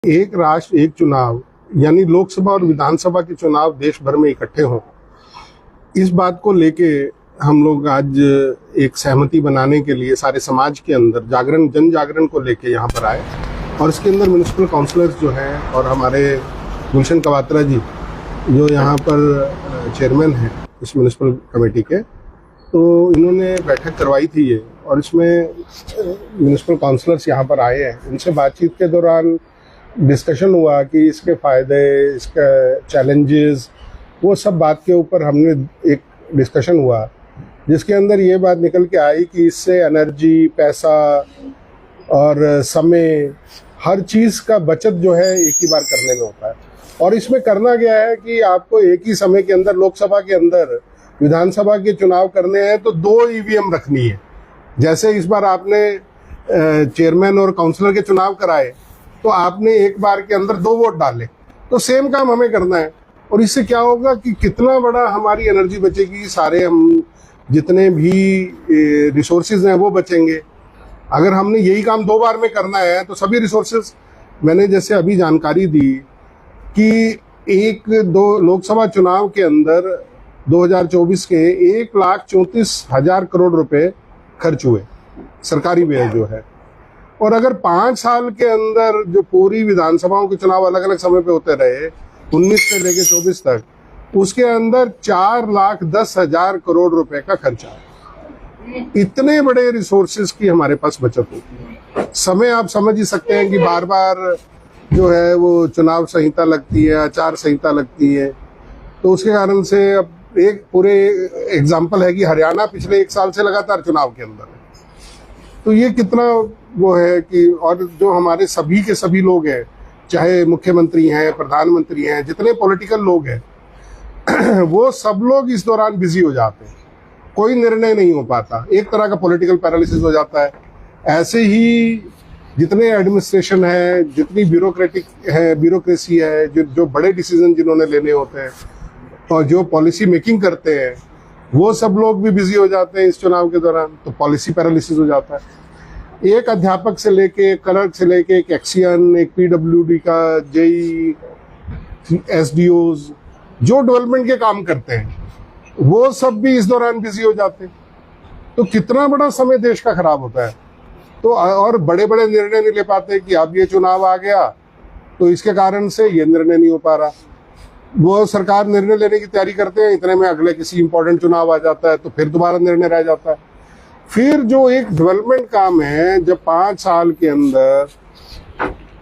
एक राष्ट्र एक चुनाव यानी लोकसभा और विधानसभा के चुनाव देश भर में इकट्ठे हों, इस बात को लेके हम लोग आज एक सहमति बनाने के लिए सारे समाज के अंदर जन जागरण को लेके यहाँ पर आए। और इसके अंदर म्युनिसिपल काउंसलर्स जो हैं और हमारे गुलशन कवात्रा जी जो यहाँ पर चेयरमैन हैं इस म्युनिसिपल कमेटी के, तो इन्होंने बैठक करवाई थी ये, और इसमें म्युनिसिपल काउंसलर्स यहाँ पर आए हैं। इनसे बातचीत के दौरान डिस्कशन हुआ कि इसके फ़ायदे, इसका चैलेंजेस, वो सब बात के ऊपर हमने एक डिस्कशन हुआ, जिसके अंदर ये बात निकल के आई कि इससे एनर्जी, पैसा और समय, हर चीज़ का बचत जो है एक ही बार करने में होता है। और इसमें करना क्या है कि आपको एक ही समय के अंदर, लोकसभा के अंदर विधानसभा के चुनाव करने हैं तो 2 ईवीएम रखनी है। जैसे इस बार आपने चेयरमैन और काउंसलर के चुनाव कराए तो आपने एक बार के अंदर 2 वोट डाले, तो सेम काम हमें करना है। और इससे क्या होगा कि कितना बड़ा हमारी एनर्जी बचेगी, सारे हम जितने भी रिसोर्सेज हैं वो बचेंगे। अगर हमने यही काम 2 बार में करना है तो सभी रिसोर्सेज, मैंने जैसे अभी जानकारी दी कि 1-2 लोकसभा चुनाव के अंदर 2024 के 1,34,000 करोड़ रुपए खर्च हुए, सरकारी व्यय जो है। और अगर 5 साल के अंदर जो पूरी विधानसभाओं के चुनाव अलग अलग समय पे होते रहे, 19 से लेके 24 तक, उसके अंदर 4,10,000 करोड़ रुपए का खर्चा है। इतने बड़े रिसोर्सेज की हमारे पास बचत होती है। समय आप समझ ही सकते हैं कि बार बार जो है वो चुनाव संहिता लगती है, आचार संहिता लगती है, तो उसके कारण से अब एक पूरे एग्जाम्पल है कि हरियाणा पिछले 1 साल से लगातार चुनाव के अंदर है। तो ये कितना वो है कि, और जो हमारे सभी के सभी लोग हैं, चाहे मुख्यमंत्री हैं, प्रधानमंत्री हैं, जितने पॉलिटिकल लोग हैं वो सब लोग इस दौरान बिजी हो जाते हैं, कोई निर्णय नहीं हो पाता, एक तरह का पॉलिटिकल पैरालिसिस हो जाता है। ऐसे ही जितने एडमिनिस्ट्रेशन है, जितनी ब्यूरोक्रेसी है, जो बड़े डिसीजन जिन्होंने लेने होते हैं और जो पॉलिसी मेकिंग करते हैं, वो सब लोग भी बिजी हो जाते हैं इस चुनाव के दौरान, तो पॉलिसी पैरालिसिस हो जाता है। एक अध्यापक से लेके, क्लर्क से लेके, एक एक्सियन, एक पीडब्ल्यूडी का, जेई, एसडीओज, जो डेवलपमेंट के काम करते हैं, वो सब भी इस दौरान बिजी हो जाते हैं। तो कितना बड़ा समय देश का खराब होता है। तो और बड़े बड़े निर्णय नहीं ले पाते कि अब ये चुनाव आ गया तो इसके कारण से ये निर्णय नहीं हो पा रहा। वो सरकार निर्णय लेने की तैयारी करते हैं, इतने में अगले किसी इंपॉर्टेंट चुनाव आ जाता है तो फिर दोबारा निर्णय रह जाता है। फिर जो एक डेवलपमेंट काम है, जब 5 साल के अंदर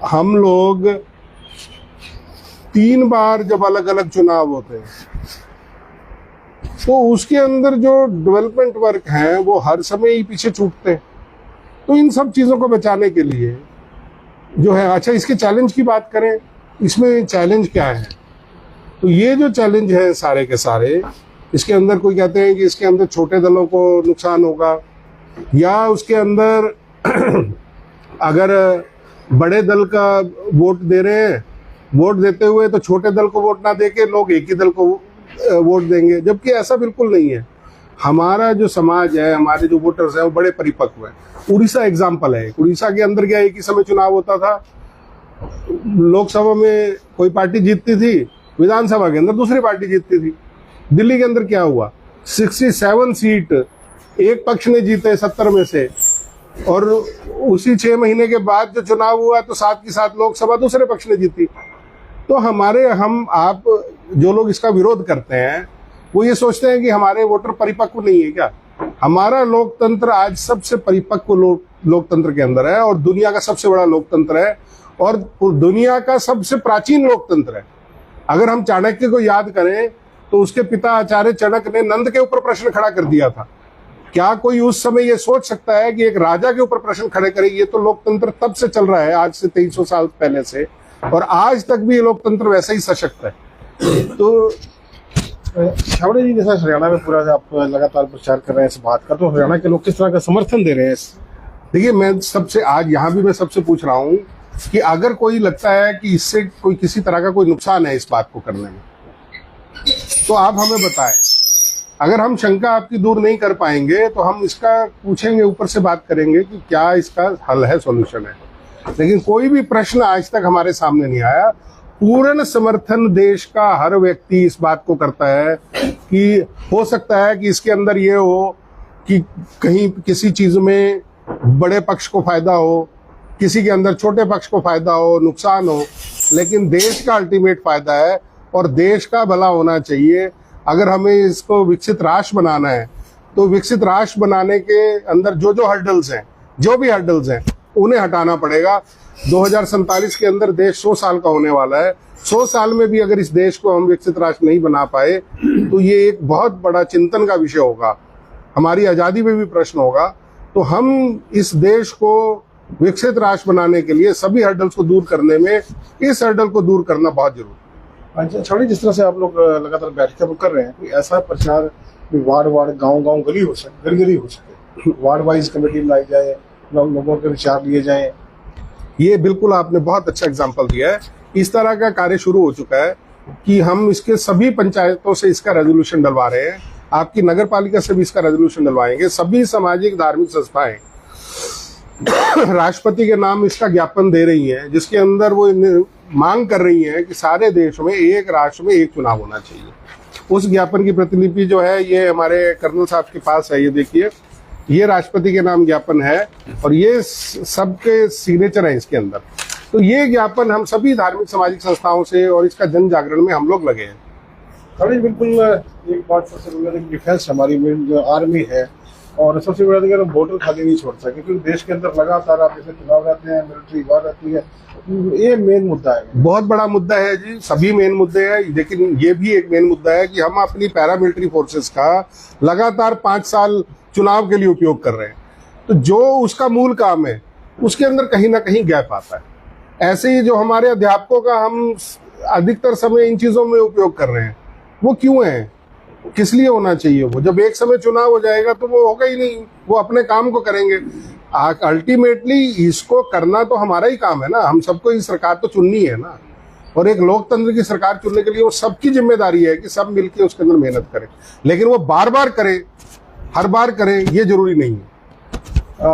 हम लोग 3 बार जब अलग अलग चुनाव होते हैं, तो उसके अंदर जो डेवलपमेंट वर्क है वो हर समय ही पीछे छूटते हैं। तो इन सब चीज़ों को बचाने के लिए जो है, अच्छा इसके चैलेंज की बात करें, इसमें चैलेंज क्या है? तो ये जो चैलेंज है सारे के सारे, इसके अंदर कोई कहते हैं कि इसके अंदर छोटे दलों को नुकसान होगा, या उसके अंदर अगर बड़े दल का वोट दे रहे हैं, वोट देते हुए तो छोटे दल को वोट ना देके लोग एक ही दल को वोट देंगे, जबकि ऐसा बिल्कुल नहीं है। हमारा जो समाज है, हमारे जो वोटर्स हैं वो बड़े परिपक्व हैं। उड़ीसा एग्जाम्पल है। उड़ीसा के अंदर क्या एक ही समय चुनाव होता था, लोकसभा में कोई पार्टी जीतती थी, विधानसभा के अंदर दूसरी पार्टी जीतती थी। दिल्ली के अंदर क्या हुआ, 67 सीट एक पक्ष ने जीते 70 में से, और उसी 6 महीने के बाद जो चुनाव हुआ तो 7 की 7 लोकसभा दूसरे पक्ष ने जीती। तो आप जो लोग इसका विरोध करते हैं वो ये सोचते हैं कि हमारे वोटर परिपक्व नहीं है क्या? हमारा लोकतंत्र आज सबसे परिपक्व लोकतंत्र के अंदर है, और दुनिया का सबसे बड़ा लोकतंत्र है, और दुनिया का सबसे प्राचीन लोकतंत्र है। अगर हम चाणक्य को याद करें तो उसके पिता आचार्य चाणक्य ने नंद के ऊपर प्रश्न खड़ा कर दिया था। क्या कोई उस समय ये सोच सकता है कि एक राजा के ऊपर प्रश्न खड़े करे? ये तो लोकतंत्र तब से चल रहा है, आज से 2300 साल पहले से, और आज तक भी ये लोकतंत्र वैसा ही सशक्त है। तो छावड़े जी, जैसा हरियाणा में पूरा आप लगातार प्रचार कर रहे हैं इस बात का, तो हरियाणा के लोग किस तरह का समर्थन दे रहे हैं? देखिए, मैं सबसे आज यहाँ भी मैं सबसे पूछ रहा हूँ कि अगर कोई लगता है कि इससे कोई किसी तरह का कोई नुकसान है इस बात को करने में, तो आप हमें बताएं। अगर हम शंका आपकी दूर नहीं कर पाएंगे तो हम इसका पूछेंगे, ऊपर से बात करेंगे कि क्या इसका हल है, सॉल्यूशन है। लेकिन कोई भी प्रश्न आज तक हमारे सामने नहीं आया। पूर्ण समर्थन देश का हर व्यक्ति इस बात को करता है कि हो सकता है कि इसके अंदर ये हो कि कहीं किसी चीज में बड़े पक्ष को फायदा हो, किसी के अंदर छोटे पक्ष को फायदा हो, नुकसान हो, लेकिन देश का अल्टीमेट फायदा है और देश का भला होना चाहिए। अगर हमें इसको विकसित राष्ट्र बनाना है तो विकसित राष्ट्र बनाने के अंदर जो जो हर्डल्स हैं, जो भी हर्डल्स हैं, उन्हें हटाना पड़ेगा। 2047 के अंदर देश 100 साल का होने वाला है। 100 साल में भी अगर इस देश को हम विकसित राष्ट्र नहीं बना पाए तो ये एक बहुत बड़ा चिंतन का विषय होगा, हमारी आजादी में भी प्रश्न होगा। तो हम इस देश को विकसित राष्ट्र बनाने के लिए सभी हर्डल्स को दूर करने में इस हर्डल को दूर करना बहुत जरूरी है। अच्छा छवड़े, जिस तरह से आप लोग लगातार बैठकें कर रहे हैं, कोई ऐसा प्रचार वार्ड गांव गली हो सके, गली हो सके, वार्ड वाइज कमेटी लाई जाए, लोगों के विचार लिए जाए? ये बिल्कुल आपने बहुत अच्छा एग्जाम्पल दिया है। इस तरह का कार्य शुरू हो चुका है कि हम इसके सभी पंचायतों से इसका रेजोल्यूशन डलवा रहे हैं, आपकी नगर पालिका से भी इसका रेजोल्यूशन डलवाएंगे। सभी सामाजिक धार्मिक संस्थाएं राष्ट्रपति के नाम इसका ज्ञापन दे रही हैं, जिसके अंदर वो मांग कर रही हैं कि सारे देश में एक राष्ट्र में एक चुनाव होना चाहिए। उस ज्ञापन की प्रतिलिपि जो है ये हमारे कर्नल साहब के पास है, ये देखिए, ये राष्ट्रपति के नाम ज्ञापन है और ये सबके सिग्नेचर है इसके अंदर। तो ये ज्ञापन हम सभी धार्मिक सामाजिक संस्थाओं से और इसका जन जागरण में हम लोग लगे हैं। अरे बिल्कुल, एक बात सबसे बड़ी डिफेंस हमारी जो आर्मी है, और सबसे बड़ा देखिए बॉर्डर खाली नहीं छोड़ सकते, क्योंकि देश के अंदर लगातार आप जैसे चुनाव रहते हैं, मिलिट्री वार रहती है, ये मेन मुद्दा है। बहुत बड़ा मुद्दा है जी, सभी मेन मुद्दे हैं, लेकिन ये भी एक मेन मुद्दा है कि हम अपनी पैरामिलिट्री फोर्सेस का लगातार 5 साल चुनाव के लिए उपयोग कर रहे हैं। तो जो उसका मूल काम है उसके अंदर कहीं ना कहीं गैप आता है। ऐसे ही जो हमारे अध्यापकों का हम अधिकतर समय इन चीजों में उपयोग कर रहे हैं, वो क्यों है, किस लिए होना चाहिए? वो जब एक समय चुनाव हो जाएगा तो वो होगा ही नहीं, वो अपने काम को करेंगे। अल्टीमेटली इसको करना तो हमारा ही काम है ना, हम सबको ये सरकार तो चुननी है ना, और एक लोकतंत्र की सरकार चुनने के लिए वो सबकी जिम्मेदारी है कि सब मिलकर उसके अंदर मेहनत करें। लेकिन वो बार बार करें, हर बार करें, ये जरूरी नहीं है।